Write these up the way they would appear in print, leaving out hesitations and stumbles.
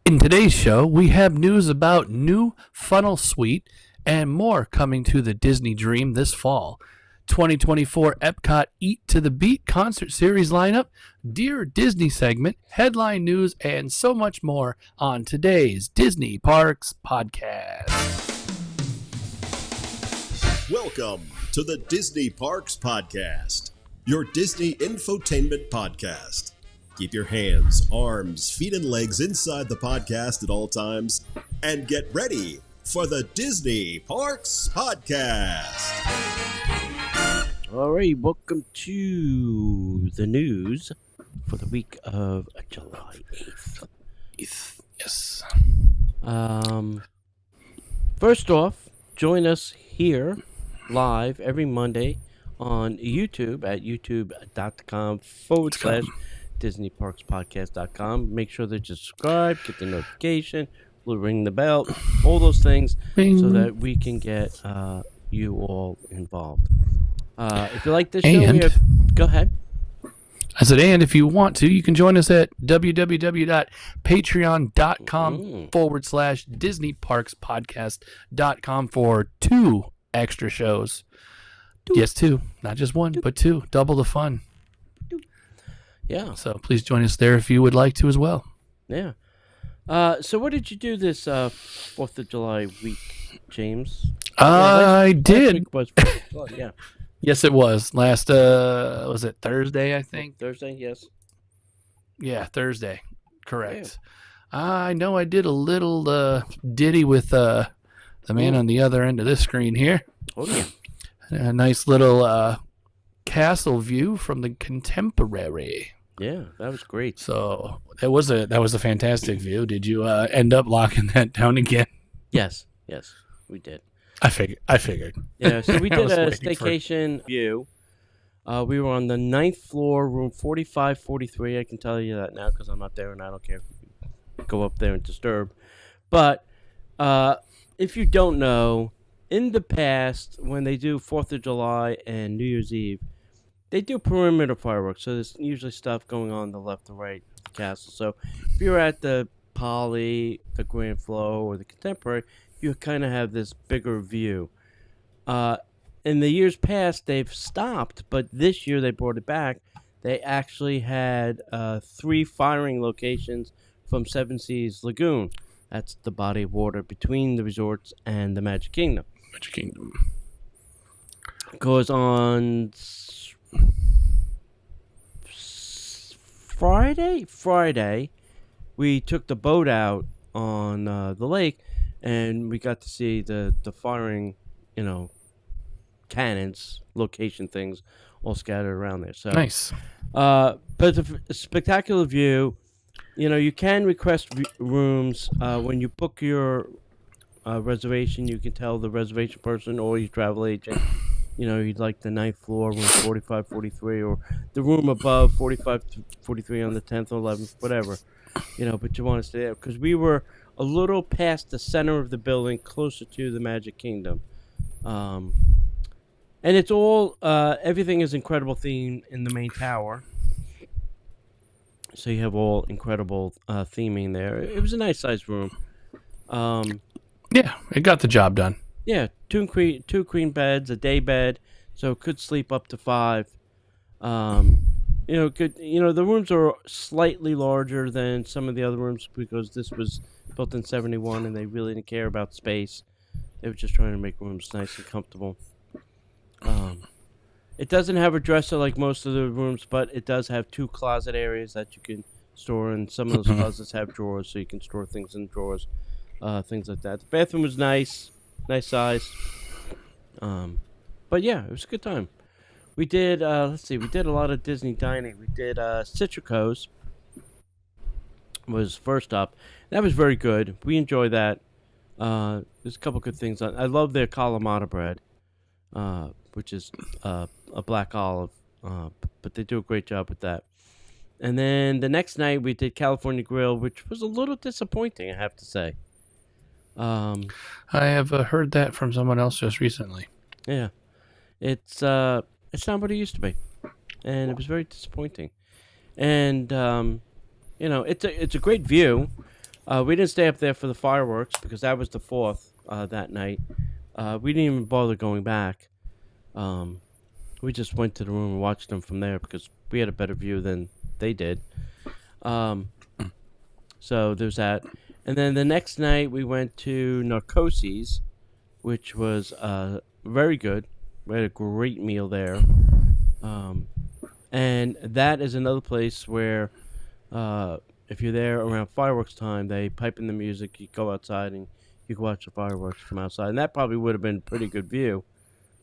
In today's show, we have news about new Funnel Suite and more coming to the Disney Dream this fall. 2024 EPCOT Eat to the Beat concert series lineup, Dear Disney segment, headline news, and so much more on today's Disney Parks Podcast. Welcome to the Disney Parks Podcast, your Disney infotainment podcast. Keep your hands, arms, feet, and legs inside the podcast at all times, and get ready for the Disney Parks Podcast. All right, welcome to the news for the week of July 8th. Yes. First off, join us here live every Monday on YouTube at youtube.com/DisneyParksPodcast.com. Make sure that you subscribe, get the notification, ring the bell, all those things, so that we can get you all involved. If you like this show, go ahead. I said, and if you want to, you can join us at www.patreon.com/DisneyParksPodcast.com for 2 extra shows. Yes, 2. Not just 1, but 2. Double the fun. Yeah. So please join us there if you would like to as well. Yeah. So what did you do this 4th of July week, James? I did. Last week was 4th of July, yeah. Yes, it was. Last, was it Thursday, I think? Thursday, yes. Yeah, Thursday. Correct. Yeah. I know I did a little ditty with the man on the other end of this screen here. Oh, yeah. A nice little castle view from the Contemporary. Yeah, that was great. So that was a fantastic view. Did you end up locking that down again? Yes, we did. I figured. Yeah, so we did a staycation view. We were on the 9th floor, room 4543. I can tell you that now because I'm not there and I don't care if you go up there and disturb. But if you don't know, in the past, when they do 4th of July and New Year's Eve, they do perimeter fireworks. So there's usually stuff going on the left or right of the castle. So if you're at the Poly, the Grand Flow, or the Contemporary, you kind of have this bigger view. In the years past, they've stopped, but this year they brought it back. They actually had 3 firing locations from Seven Seas Lagoon. That's the body of water between the resorts and the Magic Kingdom. Goes on Friday, we took the boat out on the lake, and we got to see the firing, cannons, location things, all scattered around there. So nice. But it's a spectacular view. You can request rooms when you book your reservation. You can tell the reservation person or your travel agent, you'd like the 9th floor, room 4543, or the room above 4543 on the 10th or 11th, whatever. But you want to stay there because we were a little past the center of the building, closer to the Magic Kingdom. And it's all, everything is incredible theme in the main tower. So you have all incredible theming there. It was a nice sized room. Yeah, it got the job done. Yeah, two queen beds, a day bed, so it could sleep up to 5. Good. The rooms are slightly larger than some of the other rooms because this was built in 71, and they really didn't care about space. They were just trying to make rooms nice and comfortable. It doesn't have a dresser like most of the rooms, but it does have 2 closet areas that you can store, and some of those closets have drawers, so you can store things in drawers, things like that. The bathroom was nice size. But yeah, it was a good time. We did, we did a lot of Disney dining. We did Citrico's was first up. That was very good. We enjoyed that. There's a couple good things. I love their Kalamata bread, which is a black olive, but they do a great job with that. And then the next night we did California Grill, which was a little disappointing, I have to say. I have heard that from someone else just recently. Yeah, it's not what it used to be, and it was very disappointing. And it's a great view. We didn't stay up there for the fireworks because that was the 4th that night. We didn't even bother going back. We just went to the room and watched them from there because we had a better view than they did. So there's that. And then the next night we went to Narcosis, which was very good. We had a great meal there. And that is another place where if you're there around fireworks time, they pipe in the music, you go outside and you can watch the fireworks from outside. And that probably would have been a pretty good view.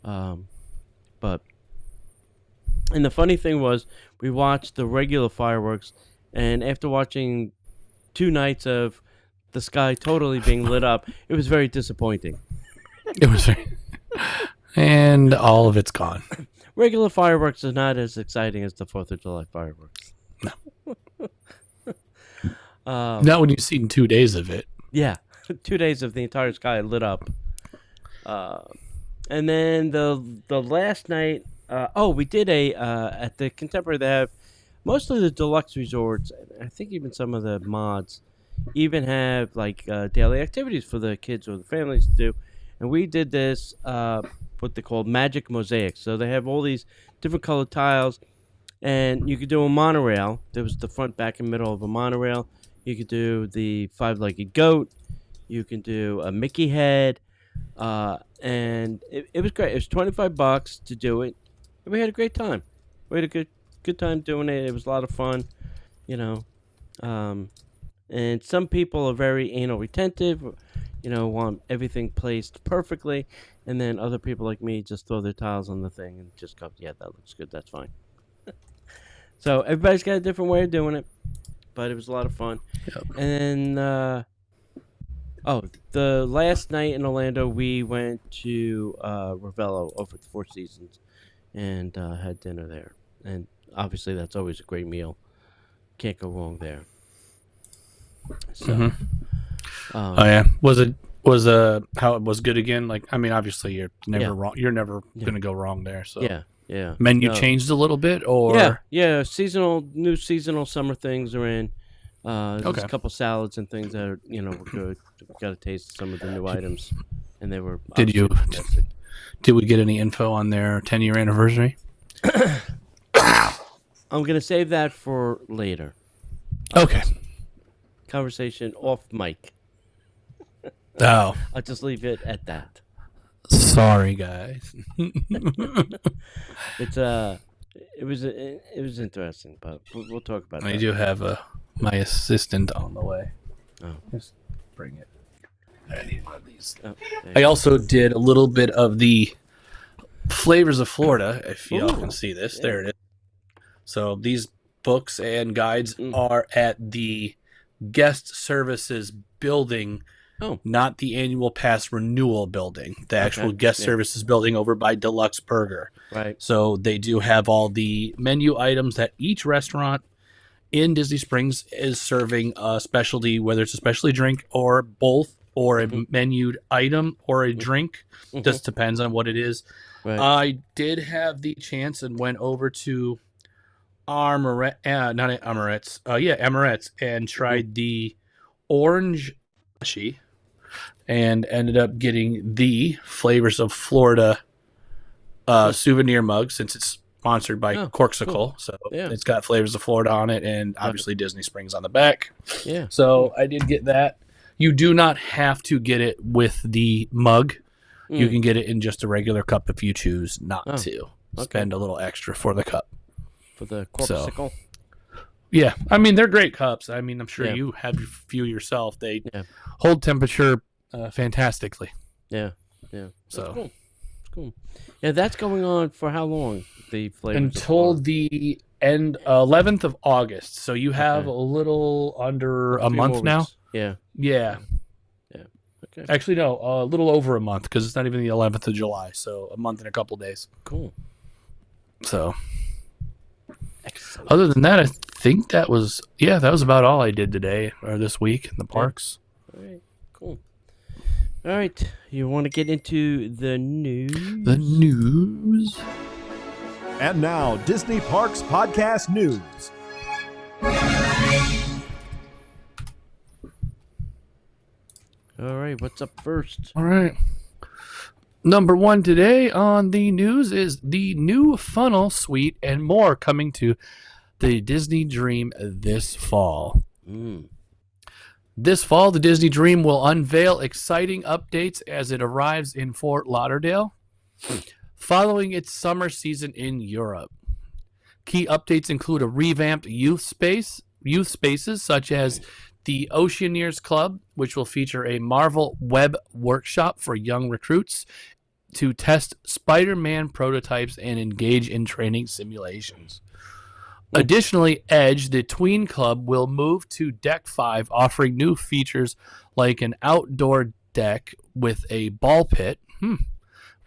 But and the funny thing was we watched the regular fireworks, and after watching 2 nights of the sky totally being lit up, it was very disappointing. It was, and all of it's gone. Regular fireworks are not as exciting as the 4th of July fireworks. No. Not when you've seen 2 days of it. Yeah, 2 days of the entire sky lit up. And then the last night, we did at the Contemporary. They have most of the deluxe resorts. I think even some of the mods even have like daily activities for the kids or the families to do. And we did this, what they call magic mosaics. So they have all these different colored tiles, and you could do a monorail. There was the front, back, and middle of a monorail. You could do the 5-legged goat. You can do a Mickey head. And it was great. It was $25 to do it. And we had a great time. We had a good time doing it. It was a lot of fun, you know. And some people are very anal retentive, you know, want everything placed perfectly. And then other people like me just throw their tiles on the thing and just go, yeah, that looks good. That's fine. So everybody's got a different way of doing it. But it was a lot of fun. Yep. And then, the last night in Orlando, we went to Ravello over at the Four Seasons and had dinner there. And obviously, that's always a great meal. Can't go wrong there. So, was how it was good again? Like, I mean, obviously, you're never wrong. You're never gonna go wrong there. So yeah. Menu changed a little bit, or new seasonal summer things are in. There's a couple salads and things that are, were good. We got to taste some of the new items, and they were. Did we get any info on their 10-year anniversary? I'm gonna save that for later. Okay. Conversation off mic. Oh. I'll just leave it at that. Sorry, guys. It was interesting, but we'll talk about that. I do have my assistant on the way. Oh. Just bring it. I need one of these. Oh, I also did a little bit of the Flavors of Florida, if y'all can see this. Yeah. There it is. So these books and guides are at the guest services building, not the annual pass renewal building, the actual guest services building over by Deluxe Burger. Right. So they do have all the menu items that each restaurant in Disney Springs is serving a specialty, whether it's a specialty drink or both, or a menued item or a drink. Just depends on what it is. Right. I did have the chance and went over to Amorette's and tried the orange and ended up getting the Flavors of Florida souvenir mug, since it's sponsored by Corksicle. Cool. So it's got Flavors of Florida on it, and obviously Disney Springs on the back. Yeah. So I did get that. You do not have to get it with the mug. You can get it in just a regular cup if you choose not to spend a little extra for the cup. For the Corksicle? Yeah. I mean, they're great cups. I mean, I'm sure you have a few yourself. They hold temperature fantastically. Yeah. So cool. Cool. Yeah, that's going on for how long? The Flavors until the end 11th of August. So you have a little under a month now. Yeah. Okay. Actually, no, a little over a month, because it's not even the 11th of July. So a month and a couple days. Cool. So other than that, I think that was about all I did today or this week in the parks. All right. Cool. All right, you want to get into the news? The news. And now, Disney Parks Podcast News. All right, what's up first? All right. Number one today on the news is the new funnel suite and more coming to the Disney Dream this fall. This fall, the Disney Dream will unveil exciting updates as it arrives in Fort Lauderdale, following its summer season in Europe. Key updates include a revamped youth spaces such as the Oceaneers Club, which will feature a Marvel Web workshop for young recruits to test Spider-Man prototypes and engage in training simulations. Additionally, Edge, the tween club, will move to Deck 5, offering new features like an outdoor deck with a ball pit,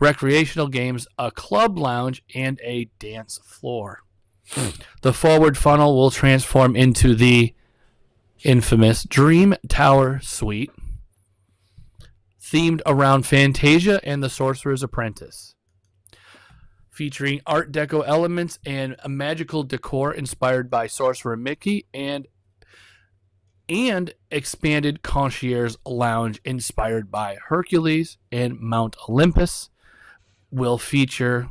recreational games, a club lounge, and a dance floor. The forward funnel will transform into the infamous Dream Tower Suite, themed around Fantasia and the Sorcerer's Apprentice, featuring Art Deco elements and a magical decor inspired by Sorcerer Mickey and expanded concierge lounge inspired by Hercules and Mount Olympus will feature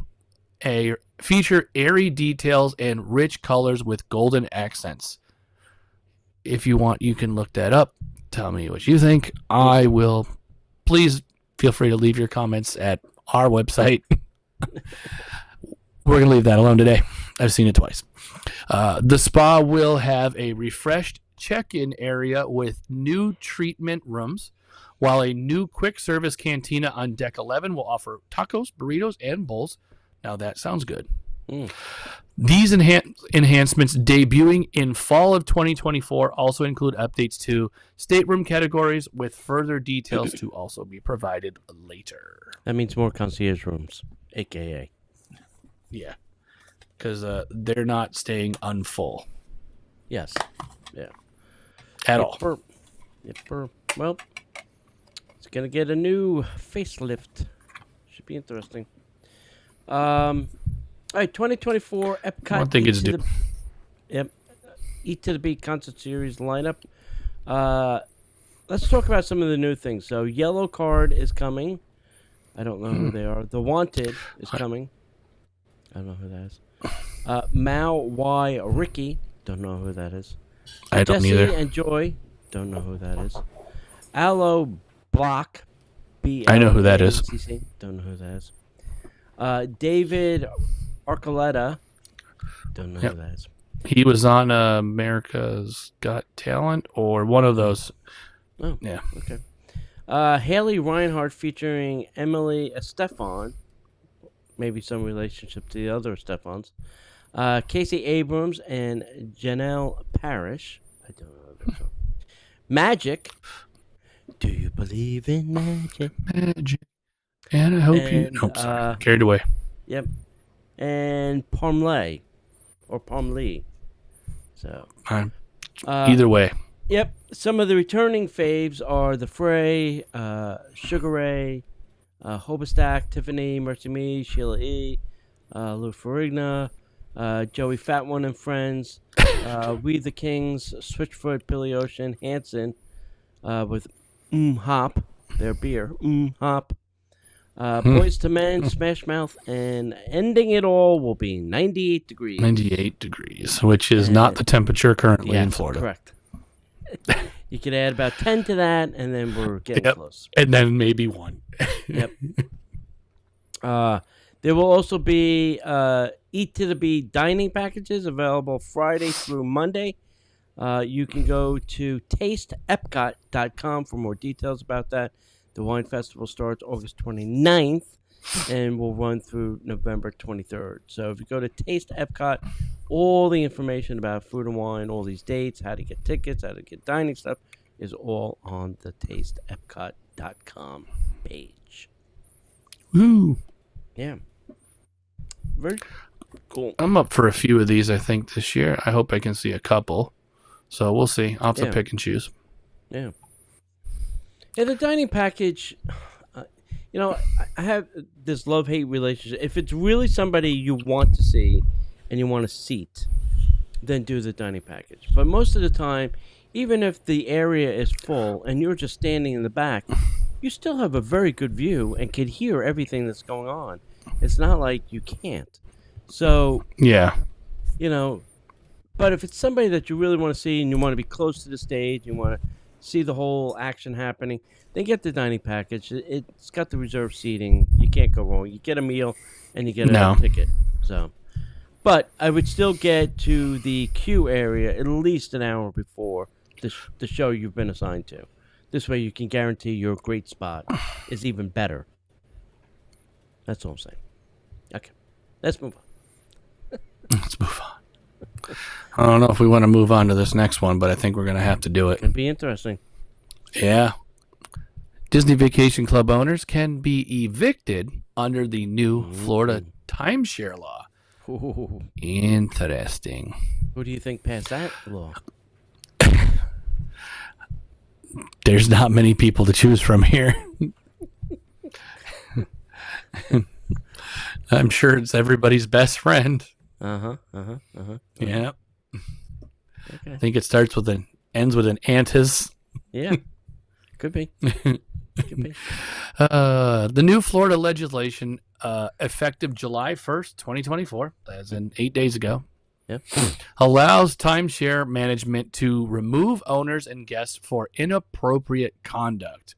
airy details and rich colors with golden accents. If you want, you can look that up. Tell me what you think. I will. Please feel free to leave your comments at our website. We're going to leave that alone today. I've seen it twice. The spa will have a refreshed check-in area with new treatment rooms, while a new quick service cantina on Deck 11 will offer tacos, burritos, and bowls. Now that sounds good. These enhancements debuting in fall of 2024 also include updates to stateroom categories with further details to also be provided later. That means more concierge rooms, a.k.a. Yeah, because they're not staying unfull. Yes. Yeah. At all. Well, it's going to get a new facelift. Should be interesting. All right, 2024 EPCOT. I think it's due. Eat to the Beat concert series lineup. Let's talk about some of the new things. So, Yellow Card is coming. I don't know who they are. The Wanted is coming. I don't know who that is. Mao Y Ricky. Don't know who that is. I don't Jesse either. and Joy. Don't know who that is. Aloe Block. I know who that is. Don't know who that is. David Archuleta. Don't know who that is. He was on America's Got Talent or one of those. Oh, yeah. Okay. Haley Reinhardt featuring Emily Estefan. Maybe some relationship to the other Estefans. Casey Abrams and Janelle Parrish. I don't know that song. Magic. Do you believe in magic? Magic. And I hope you... Nope, sorry. Carried away. Yep. And Parmley. Or Parmley. So. Either way. Yep. Some of the returning faves are The Fray, Sugar Ray, Hobostack, Tiffany, Mercy Me, Sheila E., Lou Ferrigno, Joey Fat One and Friends, We the Kings, Switchfoot, Billy Ocean, Hanson, with Hop, their beer, Hop. Boys to Men, Smash Mouth, and ending it all will be 98 degrees. 98 degrees, which is not the temperature currently in Florida. Correct. You could add about 10 to that, and then we're getting close. And then maybe 1. Yep. There will also be Eat to the Beat dining packages available Friday through Monday. You can go to tasteepcot.com for more details about that. The wine festival starts August 29th and will run through November 23rd. So if you go to Taste Epcot, all the information about food and wine, all these dates, how to get tickets, how to get dining stuff, is all on the tasteepcot.com page. Woo! Yeah. Very cool. I'm up for a few of these, I think, this year. I hope I can see a couple. So we'll see. I'll have to pick and choose. Yeah. Yeah, the dining package, I have this love-hate relationship. If it's really somebody you want to see and you want a seat, then do the dining package. But most of the time, even if the area is full and you're just standing in the back, you still have a very good view and can hear everything that's going on. It's not like you can't. So, Yeah. But if it's somebody that you really want to see and you want to be close to the stage, you want to see the whole action happening, then get the dining package. It's got the reserved seating. You can't go wrong. You get a meal and you get a ticket. So, but I would still get to the queue area at least an hour before the show you've been assigned to. This way you can guarantee your great spot is even better. That's all I'm saying. Okay, let's move on. Let's move on. I don't know if we want to move on to this next one, but I think we're going to have to do it. It'd be interesting. Yeah. Disney Vacation Club owners can be evicted under the new Florida timeshare law. Ooh. Interesting. Who do you think passed that law? There's not many people to choose from here. I'm sure it's everybody's best friend. Uh-huh. Yeah. Okay. I think it ends with an antis. Yeah. Could be. Could be. The new Florida legislation, effective July 1st, 2024, as in 8 days ago, Yep. allows timeshare management to remove owners and guests for inappropriate conduct,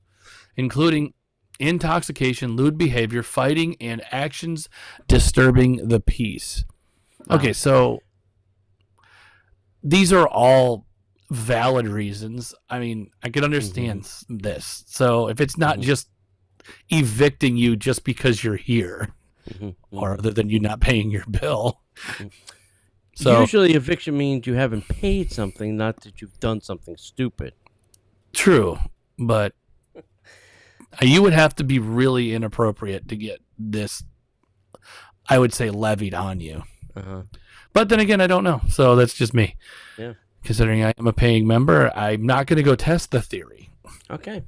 including intoxication, lewd behavior, fighting, and actions disturbing the peace. Okay, so these are all valid reasons. I mean, I could understand this. So if it's not just evicting you just because you're here, or other than you not paying your bill. So usually eviction means you haven't paid something, not that you've done something stupid. True, but you would have to be really inappropriate to get this, I would say, levied on you. But then again, I don't know. So that's just me. Yeah. Considering I am a paying member, I'm not going to go test the theory. Okay.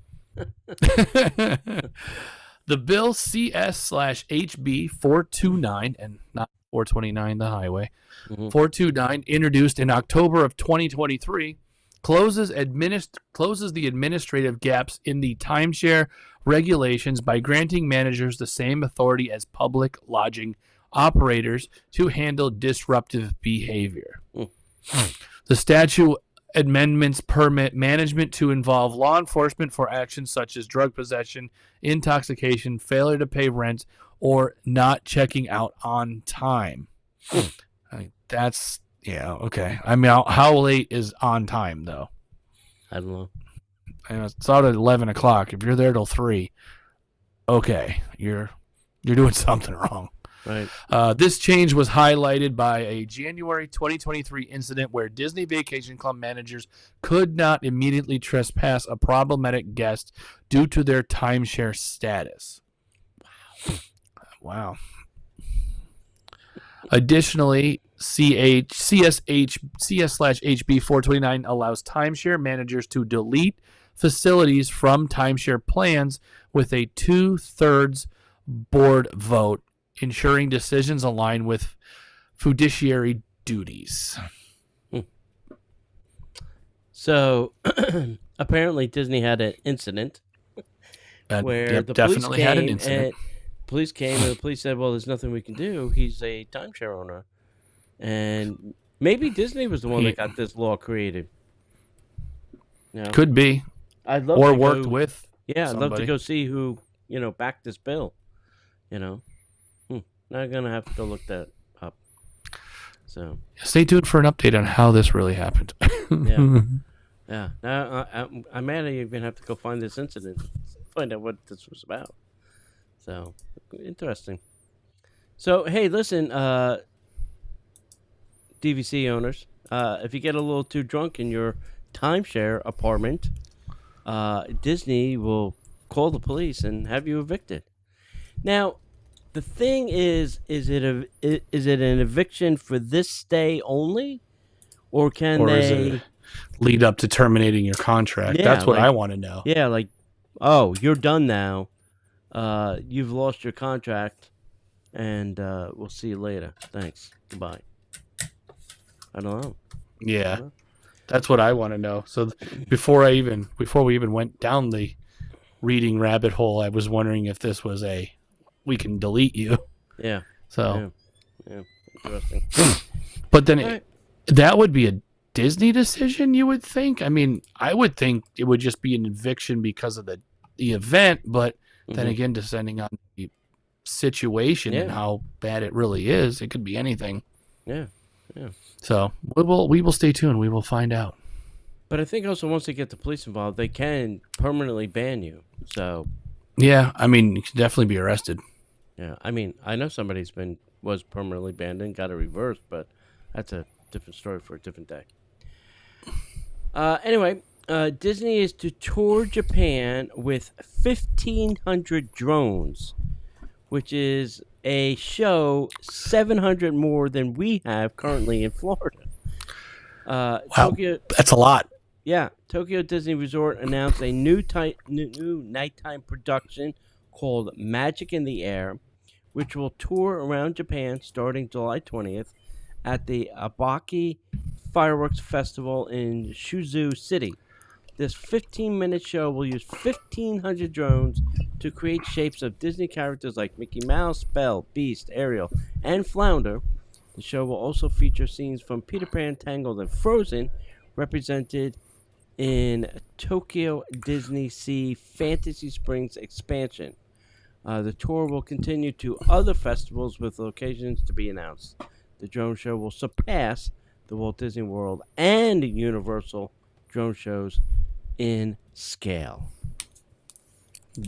The bill CS/HB 429, and not 429, the highway, 429, introduced in October of 2023, closes the administrative gaps in the timeshare regulations by granting managers the same authority as public lodging operators to handle disruptive behavior. The statute amendments permit management to involve law enforcement for actions such as drug possession, intoxication, failure to pay rent, or not checking out on time. Okay. I mean, how late is on time, though? I don't know. It's out at 11 o'clock. If you're there till 3, okay, you're doing something wrong. Right. This change was highlighted by a January 2023 incident where Disney Vacation Club managers could not immediately trespass a problematic guest due to their timeshare status. Wow. Additionally, CS/HB 429 allows timeshare managers to delete facilities from timeshare plans with a 2/3 board vote, ensuring decisions align with fiduciary duties. So, apparently Disney had an incident where the police came and the police said, well, there's nothing we can do. He's a timeshare owner. And maybe Disney was the one that got this law created. Could be. I'd love or to worked go, with Yeah, somebody. I'd love to go see who, backed this bill. Now I'm going to have to go look that up. So stay tuned for an update on how this really happened. Yeah. Now I might even have to go find this incident, find out what this was about. So interesting. So hey, listen, DVC owners, if you get a little too drunk in your timeshare apartment, Disney will call the police and have you evicted. Now, the thing is it an eviction for this stay only, or can they lead up to terminating your contract? Yeah, that's what I want to know. Yeah, like, oh, you're done now. You've lost your contract, and we'll see you later. Thanks. Goodbye. I don't know. Yeah. That's what I want to know. So before we even went down the reading rabbit hole, I was wondering if this was we can delete you. Yeah. So. Yeah. Interesting. But then that would be a Disney decision, you would think. I mean, I would think it would just be an eviction because of the event, but then again, depending on the situation and how bad it really is, it could be anything. Yeah. So we will stay tuned. We will find out. But I think also once they get the police involved, they can permanently ban you. So. Yeah, I mean, you can definitely be arrested. Yeah, I mean, I know somebody's was permanently banned and got it reversed, but that's a different story for a different day. Anyway, Disney is to tour Japan with 1,500 drones, which is a show 700 more than we have currently in Florida. Wow, Tokyo, that's a lot. Yeah, Tokyo Disney Resort announced a new nighttime production called Magic in the Air, which will tour around Japan starting July 20th at the Abaki Fireworks Festival in Shuzu City. This 15-minute show will use 1,500 drones to create shapes of Disney characters like Mickey Mouse, Belle, Beast, Ariel, and Flounder. The show will also feature scenes from Peter Pan, Tangled, and Frozen, represented in Tokyo Disney Sea Fantasy Springs expansion. The tour will continue to other festivals with locations to be announced. The drone show will surpass the Walt Disney World and Universal drone shows in scale.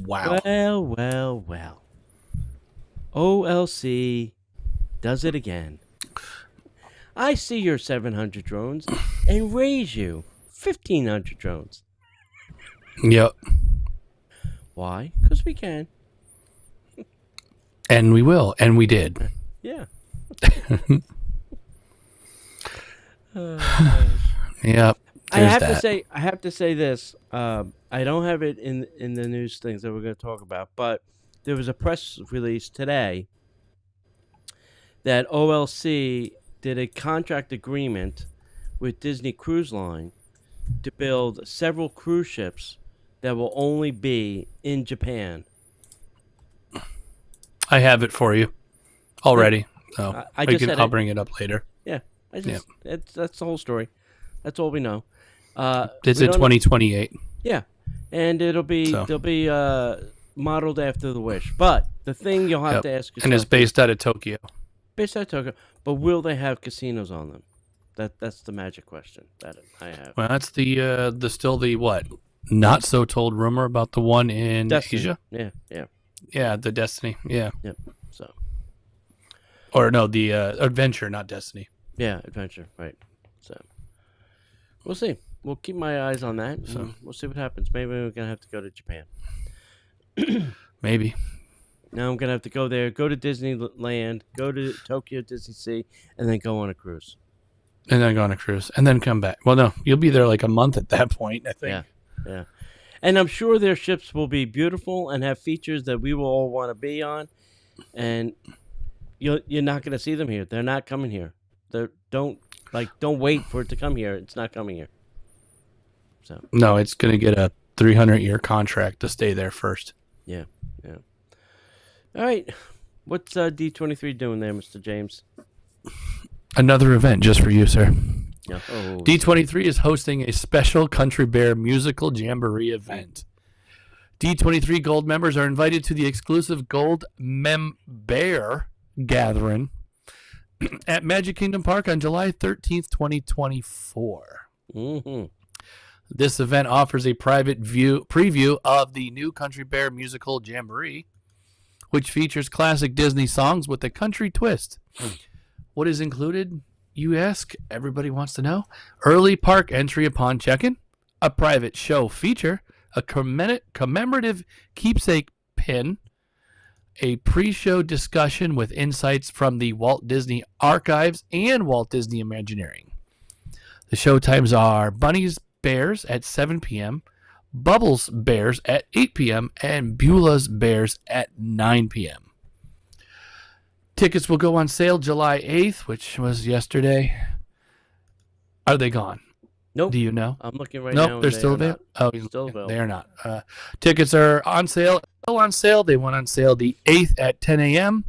Wow. Well. OLC does it again. I see your 700 drones and raise you 1,500 drones. Yep. Why? Because we can. And we will. And we did. Yeah. Yep. I have to say this. I don't have it in the news things that we're going to talk about, but there was a press release today that OLC did a contract agreement with Disney Cruise Line to build several cruise ships that will only be in Japan. I have it for you already. So I'll bring it up later. Yeah. That's the whole story. That's all we know. It's in 2028. Yeah. And they'll be modeled after the Wish. But the thing you'll have to ask yourself, and it's based out of Tokyo. Based out of Tokyo, but will they have casinos on them? That's the magic question that I have. Well, that's the what? Not so told rumor about the one in Destiny. Asia. Yeah, the Destiny. Yeah. Yep. So. Or no, the Adventure, not Destiny. Yeah, Adventure. Right. So. We'll see. We'll keep my eyes on that. So we'll see what happens. Maybe we're gonna have to go to Japan. Maybe. Now I'm gonna have to go there, go to Disneyland, go to Tokyo Disney Sea, and then go on a cruise. And then go on a cruise, and then come back. Well, no, you'll be there like a month at that point, I think. Yeah. And I'm sure their ships will be beautiful and have features that we will all want to be on. And you're not gonna see them here. They're not coming here. Don't wait for it to come here. It's not coming here. So no, it's gonna get a 300-year contract to stay there first. Yeah. All right. What's D23 doing there, Mr. James? Another event just for you, sir. Yeah. Oh. D23 is hosting a special Country Bear musical jamboree event. D23 Gold members are invited to the exclusive Gold Bear Gathering at Magic Kingdom Park on July 13th, 2024. Mm-hmm. This event offers a private preview of the new Country Bear musical jamboree, which features classic Disney songs with a country twist. What is included, you ask? Everybody wants to know. Early park entry upon check-in, a private show feature, a commemorative keepsake pin, a pre-show discussion with insights from the Walt Disney Archives and Walt Disney Imagineering. The show times are Bunny's Bears at 7 p.m., Bubbles Bears at 8 p.m., and Beulah's Bears at 9 p.m. Tickets will go on sale July 8th, which was yesterday. Are they gone? Nope. Do you know? I'm looking right Nope, now. they're still available. available. Oh, Still available. they are not. Tickets are on sale. Still on sale. They went on sale the 8th at 10 a.m.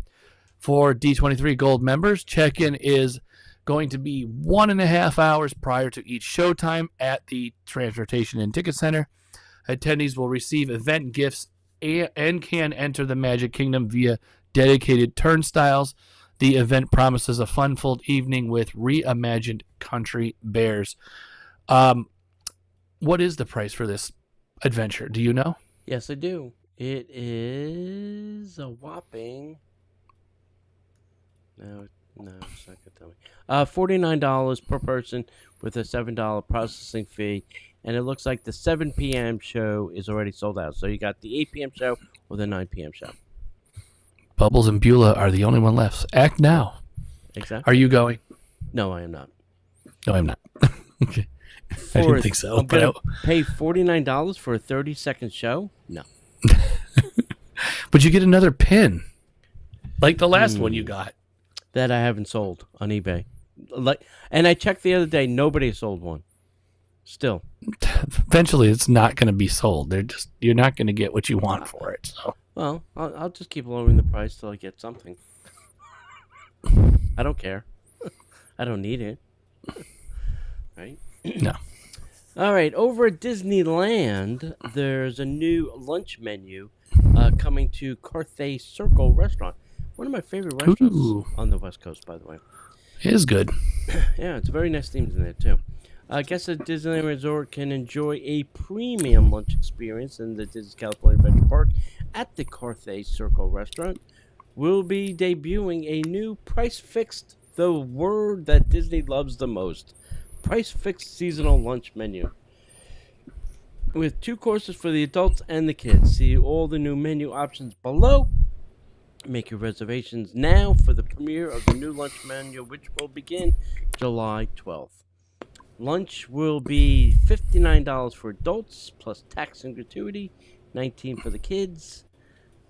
for D23 Gold members. Check-in is going to be 1.5 hours prior to each showtime at the Transportation and Ticket Center. Attendees will receive event gifts and can enter the Magic Kingdom via dedicated turnstiles. The event promises a fun-filled evening with reimagined country bears. What is the price for this adventure? Do you know? Yes, I do. It is a whopping. No, it's not gonna tell me. $49 per person with a $7 processing fee, and it looks like the 7 p.m. show is already sold out. So you got the 8 p.m. show or the 9 p.m. show. Bubbles and Beulah are the only one left. Act now. Exactly. Are you going? No, I am not. No, I'm not. Okay. I didn't think so. I'm gonna pay $49 for a 30-second show? No. But you get another pin, like the last one you got. That I haven't sold on eBay. And I checked the other day. Nobody sold one. Still. Eventually, it's not going to be sold. You're not going to get what you want for it. So. Well, I'll just keep lowering the price till I get something. I don't care. I don't need it. Right? No. All right. Over at Disneyland, there's a new lunch menu coming to Carthay Circle Restaurant. One of my favorite restaurants on the West Coast, by the way. It is good. Yeah, it's a very nice themes in there, too. Guests at Disneyland Resort can enjoy a premium lunch experience in the Disney California Adventure Park at the Carthay Circle Restaurant. We'll be debuting a new price-fixed, the word that Disney loves the most, price-fixed seasonal lunch menu. With 2 courses for the adults and the kids. See all the new menu options below. Make your reservations now for the premiere of the new lunch menu, which will begin July 12th. Lunch will be $59 for adults, plus tax and gratuity, $19 for the kids.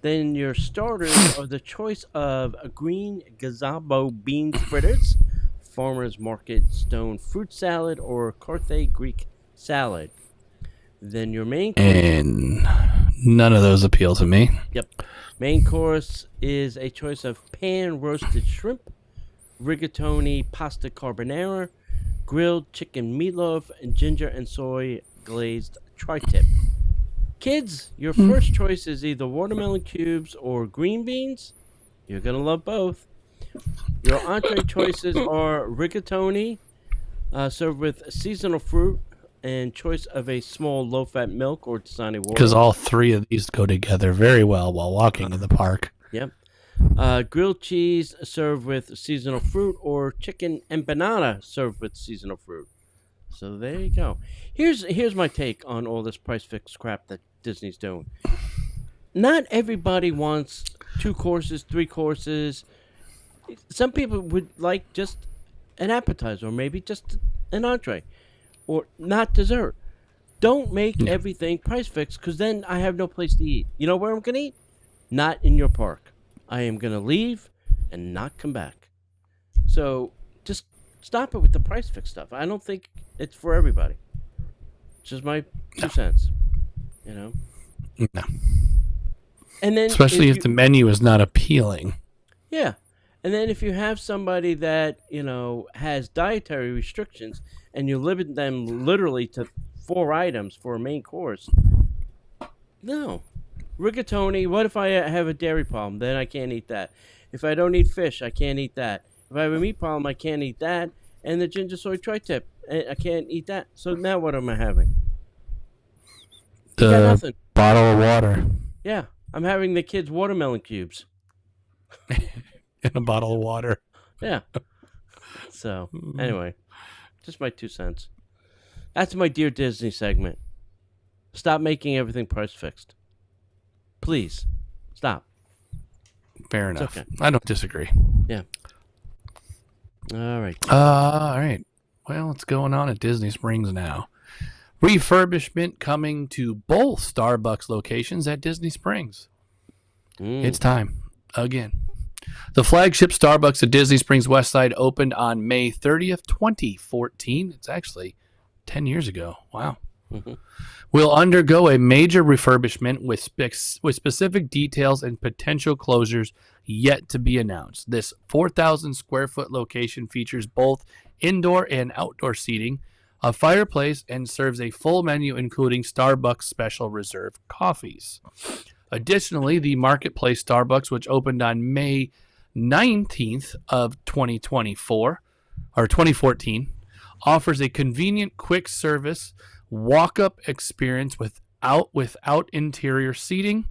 Then your starters are the choice of a green gazebo bean fritters, farmer's market stone fruit salad, or Carthay Greek salad. Then your main course... And none of those appeal to me. Yep. Main course is a choice of pan-roasted shrimp, rigatoni pasta carbonara, grilled chicken meatloaf, and ginger and soy glazed tri-tip. Kids, your first choice is either watermelon cubes or green beans. You're going to love both. Your entree choices are rigatoni, served with seasonal fruit, and choice of a small low-fat milk or Dasani water. Because all 3 of these go together very well while walking in the park. Yep. Grilled cheese served with seasonal fruit, or chicken empanada served with seasonal fruit. So there you go. Here's my take on all this price fixed crap that Disney's doing. Not everybody wants 2 courses, 3 courses. Some people would like just an appetizer, or maybe just an entree, or not dessert. Don't make everything price fixed, because then I have no place to eat. You know where I'm going to eat? Not in your park. I am going to leave and not come back. So just stop it with the price fix stuff. I don't think it's for everybody. It's just my 2 cents. You know? No. And then especially if the menu is not appealing. Yeah. And then if you have somebody that, has dietary restrictions and you limit them literally to 4 items for a main course, no. Rigatoni, what if I have a dairy problem? Then I can't eat that. If I don't eat fish, I can't eat that. If I have a meat problem, I can't eat that. And the ginger soy tri-tip, I can't eat that. So now what am I having? The bottle of water. Yeah. I'm having the kids' watermelon cubes. In a bottle of water. Yeah. So, anyway, just my 2 cents. That's my Dear Disney segment. Stop making everything price fixed. Please. Stop. Fair enough. Okay. I don't disagree. Yeah. All right. All right. Well, what's going on at Disney Springs now? Refurbishment coming to both Starbucks locations at Disney Springs. It's time. Again. The flagship Starbucks at Disney Springs Westside opened on May 30th, 2014. It's actually 10 years ago. Wow. Mm-hmm. Will undergo a major refurbishment with specific details and potential closures yet to be announced. This 4,000 square foot location features both indoor and outdoor seating, a fireplace, and serves a full menu including Starbucks Special Reserve coffees. Additionally, the Marketplace Starbucks, which opened on May 19th of 2014, offers a convenient quick service walk-up experience without interior seating.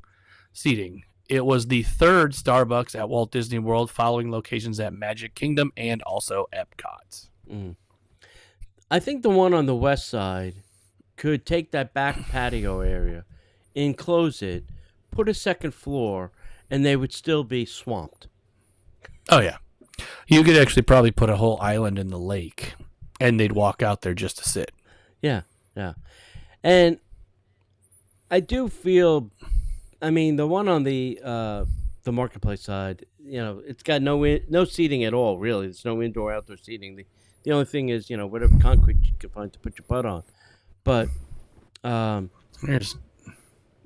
It was the third Starbucks at Walt Disney World, following locations at Magic Kingdom and also Epcot. I think the one on the west side could take that back patio area, enclose it, put a second floor, and they would still be swamped. Oh, yeah. You could actually probably put a whole island in the lake, and they'd walk out there just to sit. Yeah. And I do feel, I mean, the one on the Marketplace side, it's got no seating at all, really. There's no indoor-outdoor seating. The only thing is, whatever concrete you can find to put your butt on. But, I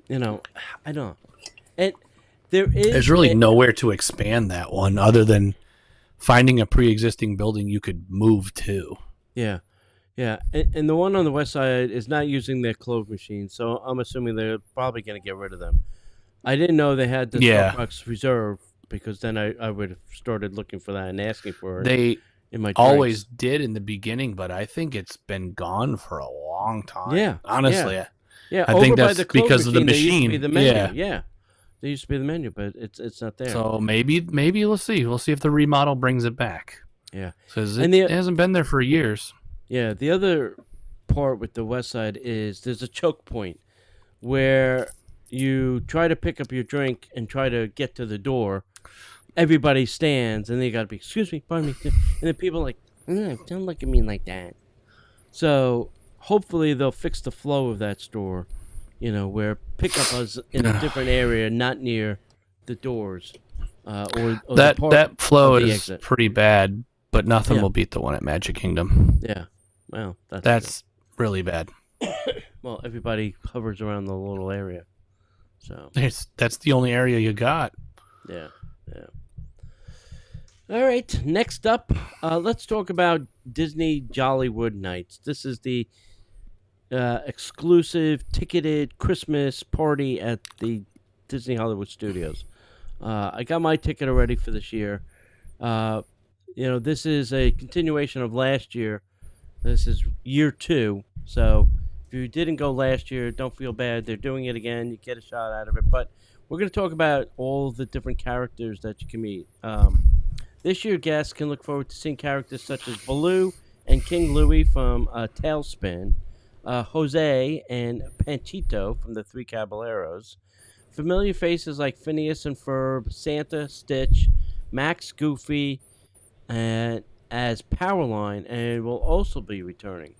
don't know. And there's really nowhere to expand that one other than finding a pre-existing building you could move to. Yeah. And the one on the west side is not using their clove machines, so I'm assuming they're probably going to get rid of them. I didn't know they had the Starbucks Reserve, because then I would have started looking for that and asking for it. They in my always did in the beginning, but I think it's been gone for a long time. Yeah. Honestly. Yeah. I think that's because of the machine. Used to be the menu. Yeah. They used to be the menu, but it's not there. So maybe we'll see. We'll see if the remodel brings it back. Yeah. Because it hasn't been there for years. Yeah. The other part with the west side is there's a choke point where you try to pick up your drink and try to get to the door. Everybody stands, and they got to be, excuse me, pardon me. And then people are like, don't look at me like that. So hopefully they'll fix the flow of that store, where pickup is in a different area, not near the doors. Or that flow is pretty bad, but nothing will beat the one at Magic Kingdom. Yeah. Well, that's really bad. Well, everybody hovers around the little area. So that's the only area you got. Yeah. All right. Next up, let's talk about Disney Jollywood Nights. This is the exclusive ticketed Christmas party at the Disney Hollywood Studios. I got my ticket already for this year. This is a continuation of last year. This is year 2. So if you didn't go last year, don't feel bad. They're doing it again. You get a shot out of it. But we're going to talk about all the different characters that you can meet. This year, guests can look forward to seeing characters such as Baloo and King Louie from Tailspin, Jose and Panchito from the Three Caballeros, familiar faces like Phineas and Ferb, Santa, Stitch, Max, Goofy, and as Powerline, and will also be returning.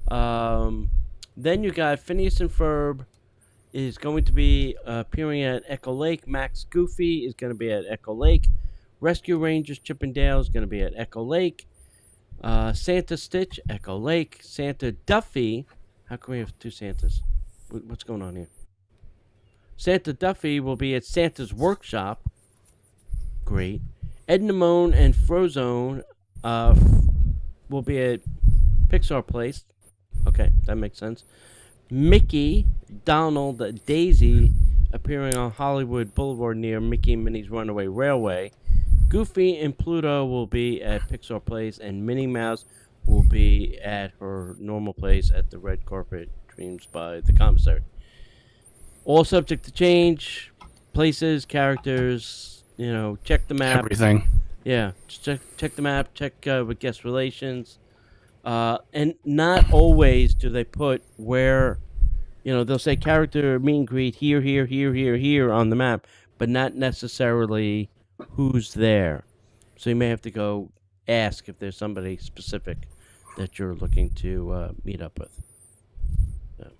Then you got Phineas and Ferb is going to be appearing at Echo Lake. Max Goofy is going to be at Echo Lake. Rescue Rangers Chip and Dale is going to be at Echo Lake. Santa Stitch, Echo Lake. Santa Duffy. How can we have 2 Santas? What's going on here? Santa Duffy will be at Santa's Workshop. Great. Edna Moan and Frozone will be at Pixar Place. Okay, that makes sense. Mickey, Donald, Daisy appearing on Hollywood Boulevard near Mickey and Minnie's Runaway Railway. Goofy and Pluto will be at Pixar Place, and Minnie Mouse will be at her normal place at the Red Carpet Dreams by the Commissary. All subject to change. Places, characters, check the map. Everything. Yeah, check the map, check with guest relations. And not always do they put where, they'll say character meet and greet here on the map, but not necessarily who's there. So you may have to go ask if there's somebody specific that you're looking to meet up with. So.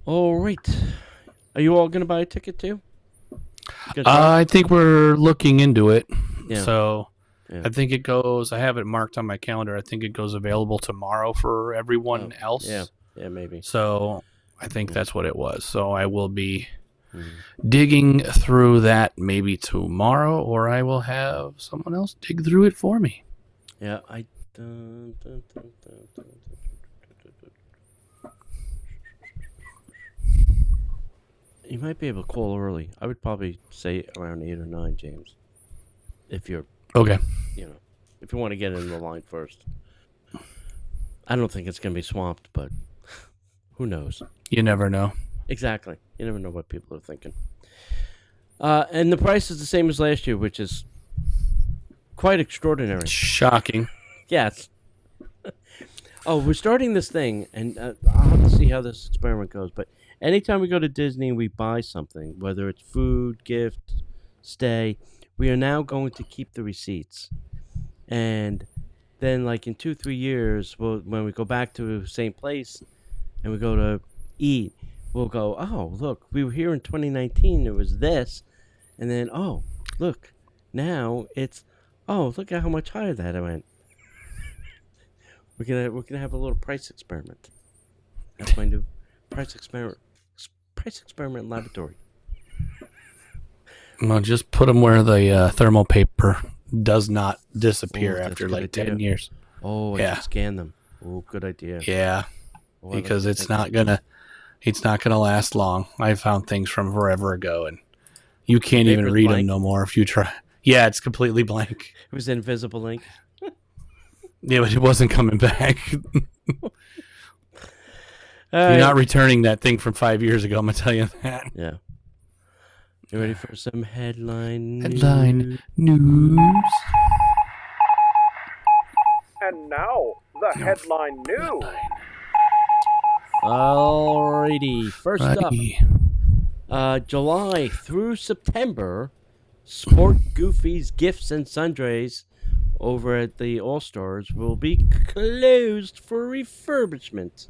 All right. Are you all going to buy a ticket too? I think we're looking into it. Yeah. So Yeah. I think it goes. I have it marked on my calendar. I think it goes available tomorrow for everyone else. Yeah, maybe. So I think that's what it was. So I will be digging through that maybe tomorrow, or I will have someone else dig through it for me. Yeah, you might be able to call early. I would probably say around 8 or 9, James. If you're Okay. If you want to get in the line first. I don't think it's going to be swamped, but who knows? You never know. Exactly. You never know what people are thinking. And the price is the same as last year, which is quite extraordinary. Shocking. Yes. We're starting this thing, and I'll have to see how this experiment goes. But anytime we go to Disney and we buy something, whether it's food, gift, stay, we are now going to keep the receipts. And then, like in 2-3 years, when we go back to the same place and we go to eat, we'll go, oh, look, we were here in 2019. There was this. And then, oh, look, now it's, oh, look at how much higher that went. We're gonna have a little price experiment. That's my new price experiment laboratory. Well, just put them where the thermal paper does not disappear after like 10 years. Oh, I should scan them. Oh, good idea. Yeah, because it's not gonna last long. I found things from forever ago, and you can't even read them no more if you try. Yeah, it's completely blank. It was invisible ink. Yeah, but it wasn't coming back. You're not returning that thing from 5 years ago, I'm going to tell you that. Yeah. You ready for some headline news? And now, the headline news. Alrighty. First up, July through September, Sport Goofy's Gifts and Sundries over at the All-Stars will be closed for refurbishment.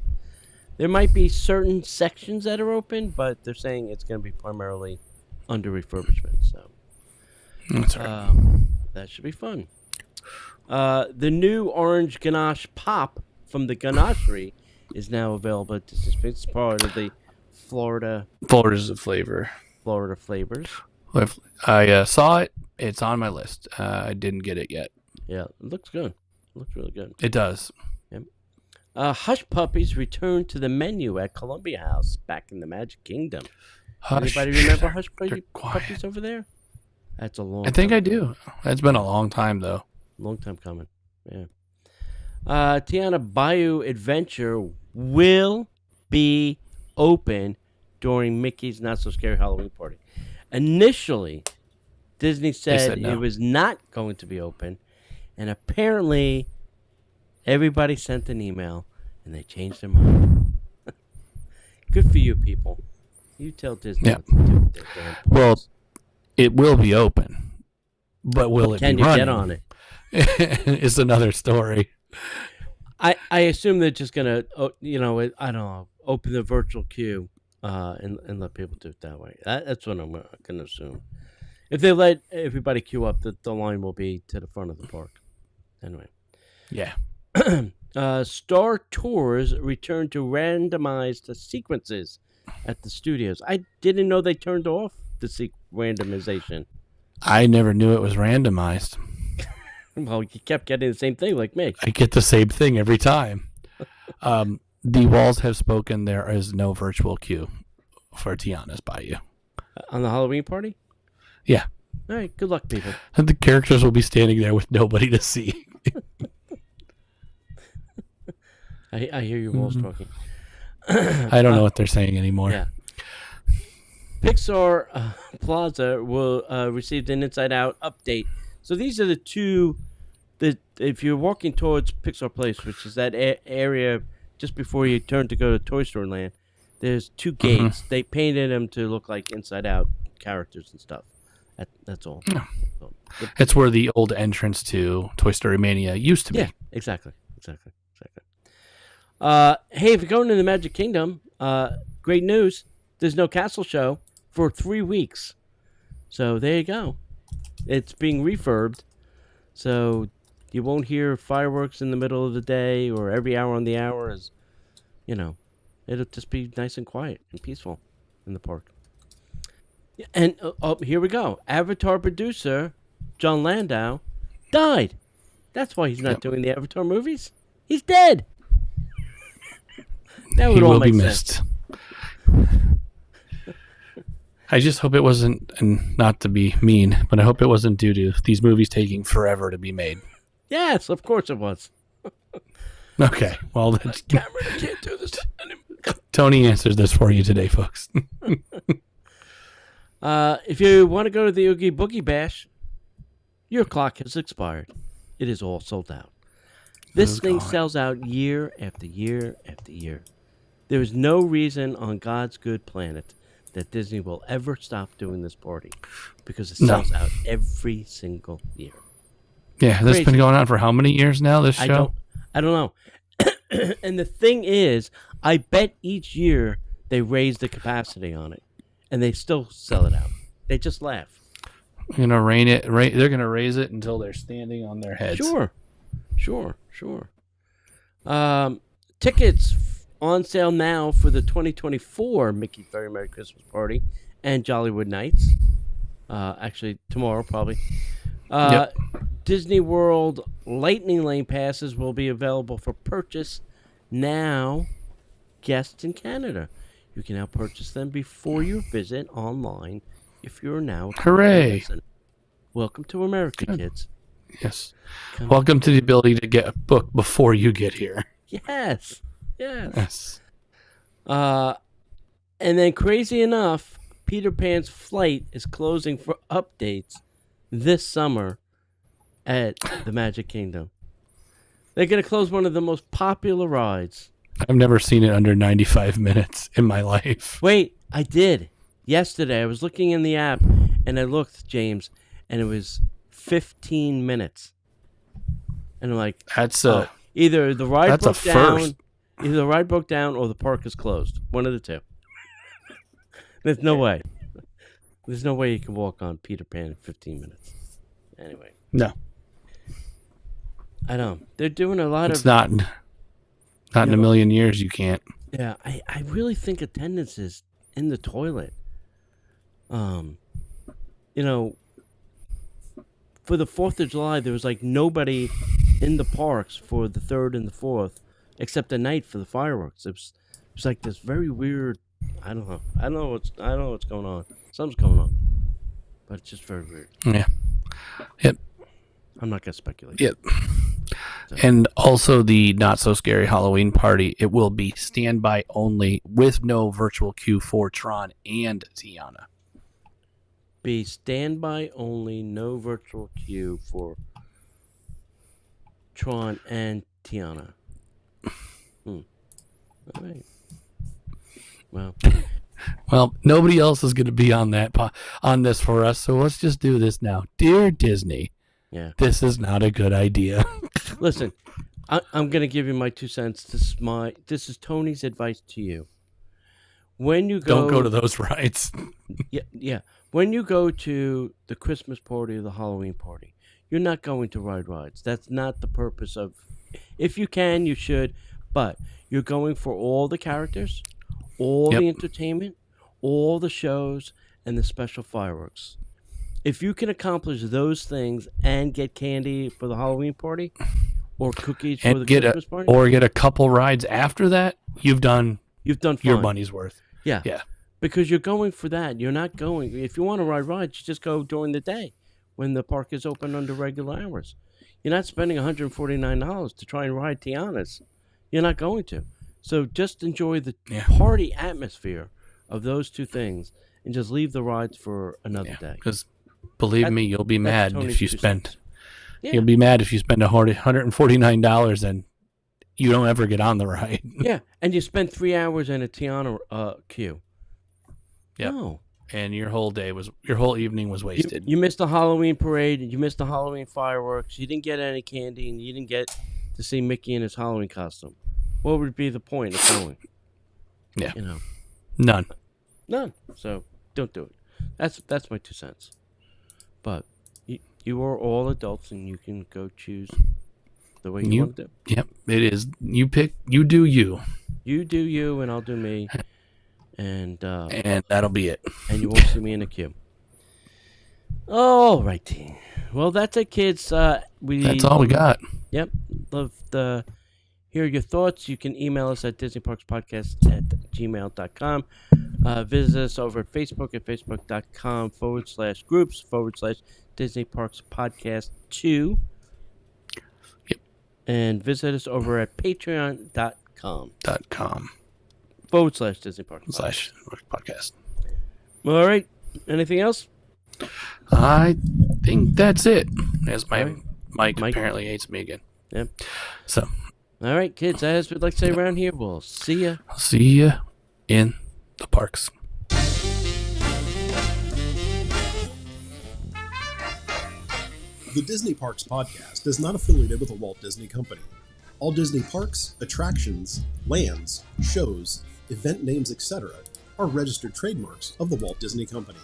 There might be certain sections that are open, but they're saying it's going to be primarily under refurbishment. So that's right. That should be fun. The new orange ganache pop from the Ganachery is now available at Disney Springs. It's part of the Florida's a flavor. Florida flavors. I saw it. It's on my list. I didn't get it yet. Yeah, it looks good. It looks really good. It does. Yep. Hush Puppies return to the menu at Columbia House back in the Magic Kingdom. Anybody remember Hush Puppies over there? That's a long time. I think I do. It's been a long time, though. Long time coming. Yeah. Tiana Bayou Adventure will be open during Mickey's Not So Scary Halloween Party. Initially, Disney said no. It was not going to be open, and apparently everybody sent an email and they changed their mind. Good for you, people. You tell Disney what to do with their damn parks. Well, it will be open, but will it be running? Can you get on it? Is another story. I assume they're just gonna, I don't know, open the virtual queue and let people do it that way. That's what I'm gonna assume. If they let everybody queue up, the line will be to the front of the park. Anyway. Yeah. Star Tours return to randomized sequences at the studios. I didn't know they turned off the randomization. I never knew it was randomized. Well, you kept getting the same thing like me. I get the same thing every time. The walls have spoken. There is no virtual queue for Tiana's Bayou. On the Halloween party? Yeah. All right. Good luck, people. And the characters will be standing there with nobody to see. I hear your walls talking. I don't know what they're saying anymore. Yeah. Pixar Plaza will receive an Inside Out update. So these are the two that if you're walking towards Pixar Place, which is that area just before you turn to go to Toy Story Land, there's two gates. They painted them to look like Inside Out characters and stuff. That's all. Yeah. It's where the old entrance to Toy Story Mania used to be. Yeah, exactly. Hey, if you're going to the Magic Kingdom, great news. There's no castle show for 3 weeks. So there you go. It's being refurbed. So you won't hear fireworks in the middle of the day or every hour on the hour. As you know, it'll just be nice and quiet and peaceful in the park. And here we go. Avatar producer John Landau died. That's why he's not doing the Avatar movies. He's dead. That would he all will make be sense. missed. I just hope it wasn't, and not to be mean, but I hope it wasn't due to these movies taking forever to be made. Yes, of course it was. Okay, well, that's, Cameron, I can't do this anymore. Tony answers this for you today, folks. If you want to go to the Oogie Boogie Bash, your clock has expired. It is all sold out. This thing sells out year after year after year. There is no reason on God's good planet that Disney will ever stop doing this party, because it sells out every single year. Yeah, this has been going on for how many years now, this show? I don't know. And the thing is, I bet each year they raise the capacity on it, and they still sell it out. They just laugh. They're gonna raise it until they're standing on their heads. Sure. Tickets on sale now for the 2024 Mickey Very Merry Christmas Party and Jollywood Nights. Actually, tomorrow probably. Disney World Lightning Lane passes will be available for purchase now. Guests in Canada, you can now purchase them before you visit online. If you're now hooray! Welcome to America, kids. Yes. Welcome to the ability to get a book before you get here. Yes. And then, crazy enough, Peter Pan's flight is closing for updates this summer at the Magic Kingdom. They're going to close one of the most popular rides. I've never seen it under 95 minutes in my life. Wait, I did. Yesterday, I was looking in the app, and I looked, James, and it was 15 minutes. And I'm like, that's either the ride broke down, first. Either the ride broke down or the park is closed. One of the two. There's no way. There's no way you can walk on Peter Pan in 15 minutes. Anyway. No. I know. They're doing a lot it's not in a million years you can't. Yeah, I really think attendance is in the toilet. For the 4th of July, there was like nobody in the parks for the 3rd and the 4th, except at night for the fireworks. It was like this very weird. I don't know what's going on. Something's going on, but it's just very weird. Yeah. Yep. I'm not gonna speculate. Yep. So. And also the not so scary Halloween party. It will be standby only with no virtual queue for Tron and Tiana. Be standby only, no virtual queue for Tron and Tiana. All right. Well, nobody else is going to be on this for us, so let's just do this now. Dear Disney, this is not a good idea. Listen, I'm going to give you my 2 cents. This is Tony's advice to you. When you don't go to those rides. Yeah. When you go to the Christmas party or the Halloween party, you're not going to ride rides. That's not the purpose of. If you can, you should, but you're going for all the characters, all the entertainment, all the shows, and the special fireworks. If you can accomplish those things and get candy for the Halloween party, or cookies for the Christmas party, or get a couple rides after that, you've done fine. Your money's worth. Yeah. Because you're going for that. You're not going. If you want to ride rides, you just go during the day when the park is open under regular hours. You're not spending $149 to try and ride Tiana's. You're not going to. So just enjoy the party atmosphere of those two things and just leave the rides for another day. Because believe me, you'll be mad if you spend. You'll be mad if you spend $149 and you don't ever get on the ride. Yeah, and you spend 3 hours in a Tiana queue. Yeah. No. And your whole evening was wasted. You missed the Halloween parade, you missed the Halloween fireworks, you didn't get any candy, and you didn't get to see Mickey in his Halloween costume. What would be the point of going? Yeah. None. So don't do it. That's my 2 cents. But you You are all adults, and you can go choose the way you want to do. Yep, it is. You pick. You do you. You do you, and I'll do me. And that'll be it. And you won't see me in the queue. All righty. Well, that's it, kids. That's all we got. Yep. Love to hear your thoughts. You can email us at disneyparkspodcast@gmail.com. Visit us over at Facebook at facebook.com/groups/Disney Parks Podcast 2. Yep. And visit us over at patreon.com. .com/Disney Parks Podcast. All right. Anything else? I think that's it. As my Mike apparently hates me again. Yep. So. All right, kids. As we'd like to say around here, we'll see ya. I'll see you in the parks. The Disney Parks Podcast is not affiliated with the Walt Disney Company. All Disney parks, attractions, lands, shows, event names, etc. are registered trademarks of the Walt Disney Company.